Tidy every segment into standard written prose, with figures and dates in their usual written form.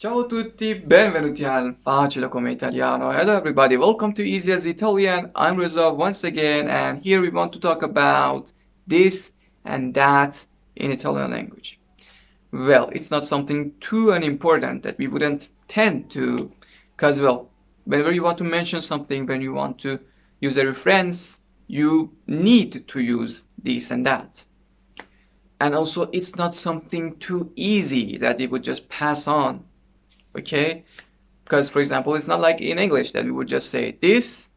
Ciao a tutti, benvenuti al Facile come italiano. Hello everybody, welcome to Easy as Italian. I'm Reza once again, and here we want to talk about this and that in Italian language. Well, it's not something too unimportant that we wouldn't tend to, because whenever you want to mention something, when you want to use a reference, you need to use this and that. And also, it's not something too easy that we would just pass on. Okay, because for example, it's not like in English that we would just say this,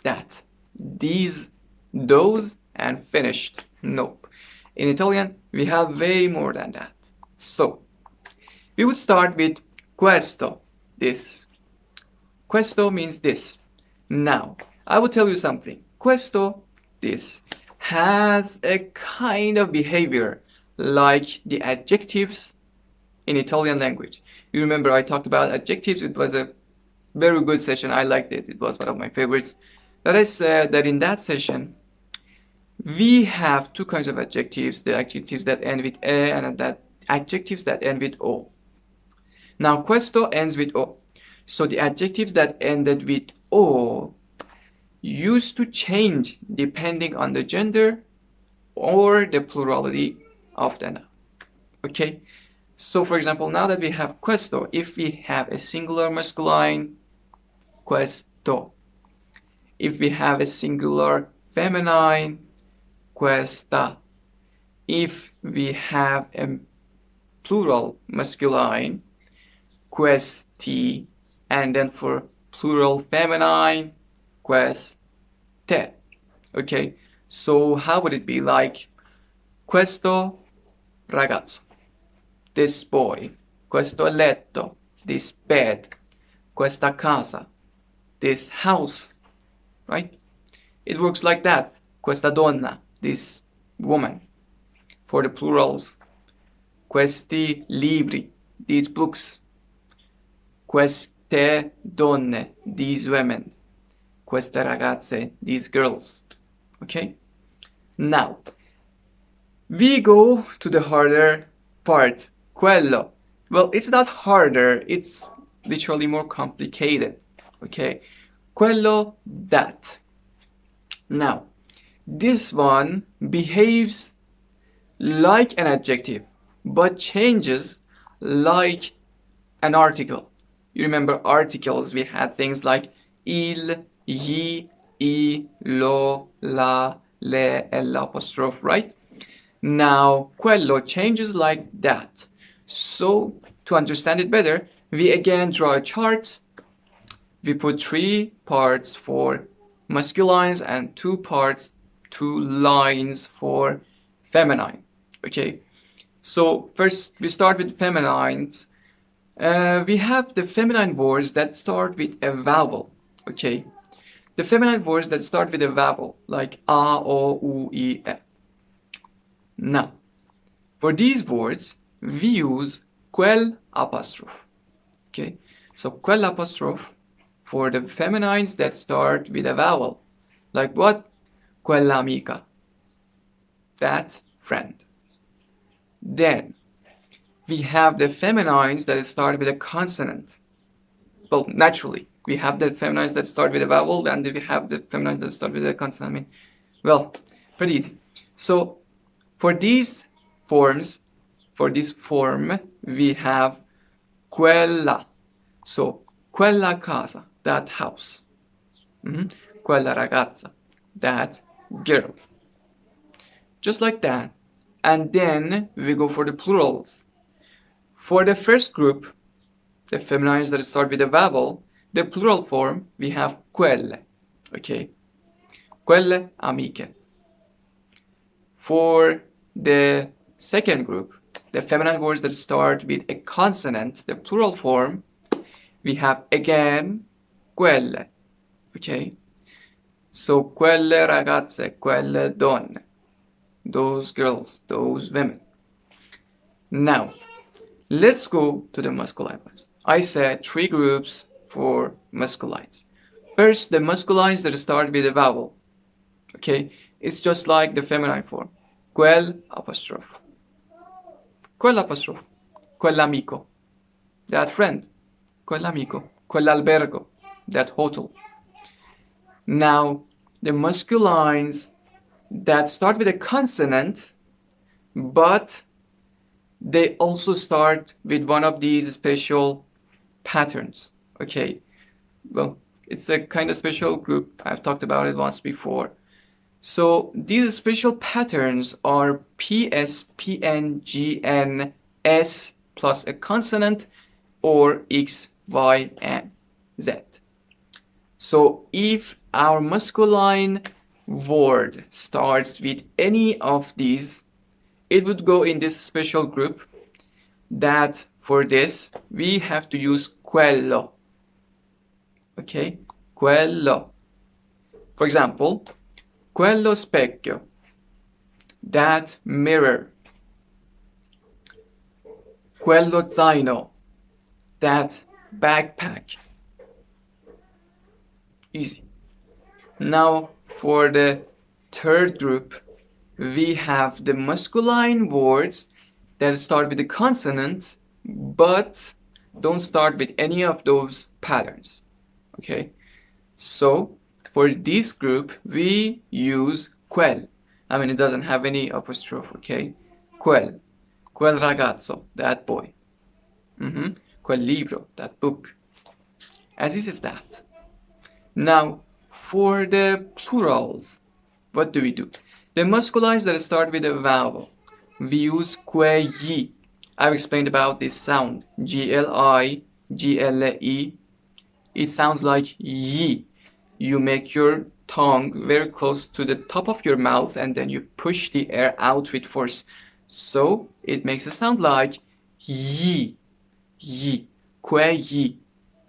that, these, those, and finished. Nope. In Italian, we have way more than that. So, we would start with questo, this. Questo means this. Now, I will tell you something. Questo, this, has a kind of behavior like the adjectives in Italian language. You remember I talked about adjectives. It was a very good session. I liked it. It was one of my favorites. That I said that in that session, we have two kinds of adjectives. The adjectives that end with e and that adjectives that end with o. Now, questo ends with o. So the adjectives that ended with o used to change depending on the gender or the plurality of the noun. Okay? So for example, now that we have questo, if we have a singular masculine, questo. If we have a singular feminine, questa. If we have a plural masculine, questi. And then for plural feminine, queste. Okay, so how would it be like questo ragazzo? This boy, questo letto, this bed, questa casa, this house, right? It works like that. Questa donna, this woman. For the plurals, questi libri, these books. Queste donne, these women. Queste ragazze, these girls. Okay? Now, we go to the harder part. Quello. Well, it's not harder, it's literally more complicated. Okay? Quello, that. Now, this one behaves like an adjective, but changes like an article. You remember articles, we had things like il, gli, I, lo, la, le, l'apostrophe, right? Now, quello changes like that. So, to understand it better, we again draw a chart. We put 3 parts for musculines and 2 lines for feminine. Okay, so first we start with feminines. We have the feminine words that start with a vowel. Okay, the feminine words that start with a vowel like a, o, u, i, e. Now, for these words, we use quel apostrophe. Okay, so quel apostrophe for the feminines that start with a vowel. Like what? Quell'amica. That friend. Then, we have the feminines that start with a consonant. Well, naturally, we have the feminines that start with a vowel, and we have the feminines that start with a consonant. I mean, well, pretty easy. So, for these forms, for this form, we have quella. So, quella casa, that house. Quella ragazza, that girl. Just like that. And then we go for the plurals. For the first group, the feminines that start with a vowel, the plural form, we have quelle. Okay? Quelle amiche. For the second group, the feminine words that start with a consonant, the plural form, we have again quelle. Okay? So quelle ragazze, quelle donne. Those girls, those women. Now, let's go to the masculine ones. I said 3 groups for masculines. First, the masculines that start with a vowel. Okay, it's just like the feminine form. Quel apostrophe. Quell'apostrophe. Quell'amico. that friend. Quell'amico. Quell'albergo, that hotel. Now, the musculines that start with a consonant, but they also start with one of these special patterns. Okay, well, it's a kind of special group. I've talked about it once before. So these special patterns are P, S, P, N, G, N, S plus a consonant, or X, Y, and Z. So if our masculine word starts with any of these, it would go in this special group that for this we have to use quello. Okay, quello. For example, quello specchio, that mirror. Quello zaino, that backpack. Easy. Now for the third group, we have the masculine words that start with a consonant but don't start with any of those patterns. Okay, so for this group we use quel. I mean, it doesn't have any apostrophe. Okay, quel ragazzo, that boy. Quel libro, that book. As easy as that. Now for the plurals, what do we do? The musculines that start with a vowel, we use quei. I've explained about this sound, G-L-I, G-L-E. It sounds like yi. You make your tongue very close to the top of your mouth and then you push the air out with force. So it makes a sound like yi, yi, quei.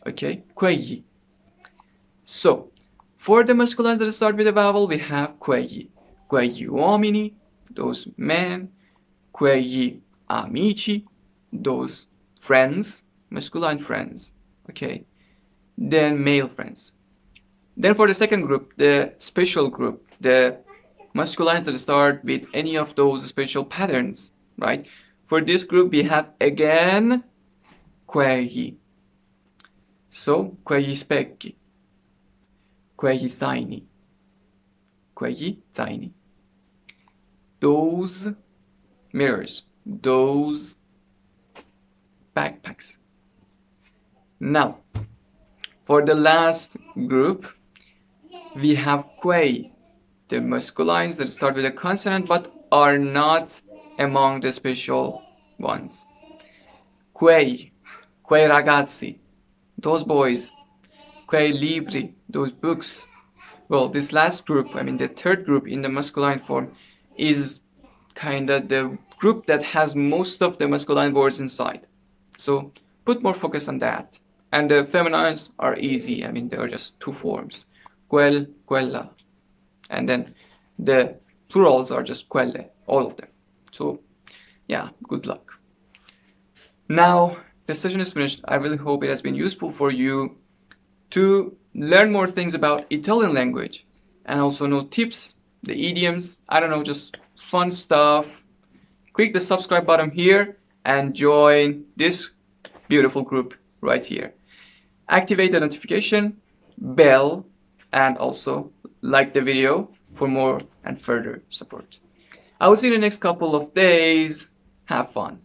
Okay, quei. So for the masculines that start with a vowel, we have quegli. Quegli uomini, those men. Quegli amici, those friends, masculine friends. Okay. Then male friends. Then for the second group, the special group, the masculines that start with any of those special patterns, right? For this group, we have again quegli. So, quegli specchi. Quegli zaini. Quegli zaini. Those mirrors. Those backpacks. Now, for the last group, we have quei, the masculines that start with a consonant but are not among the special ones. Quei ragazzi, those boys. Quei libri, those books. Well, this last group, I mean the third group in the masculine form, is kind of the group that has most of the masculine words inside. So put more focus on that. And the feminines are easy. I mean, there are just two forms. Quel, quella. And then the plurals are just quelle, all of them. So yeah, good luck. Now, the session is finished. I really hope it has been useful for you to learn more things about Italian language and also know tips, the idioms, I don't know, just fun stuff. Click the subscribe button here and join this beautiful group right here. Activate the notification bell and also like the video for more and further support. I will see you in the next couple of days. Have fun.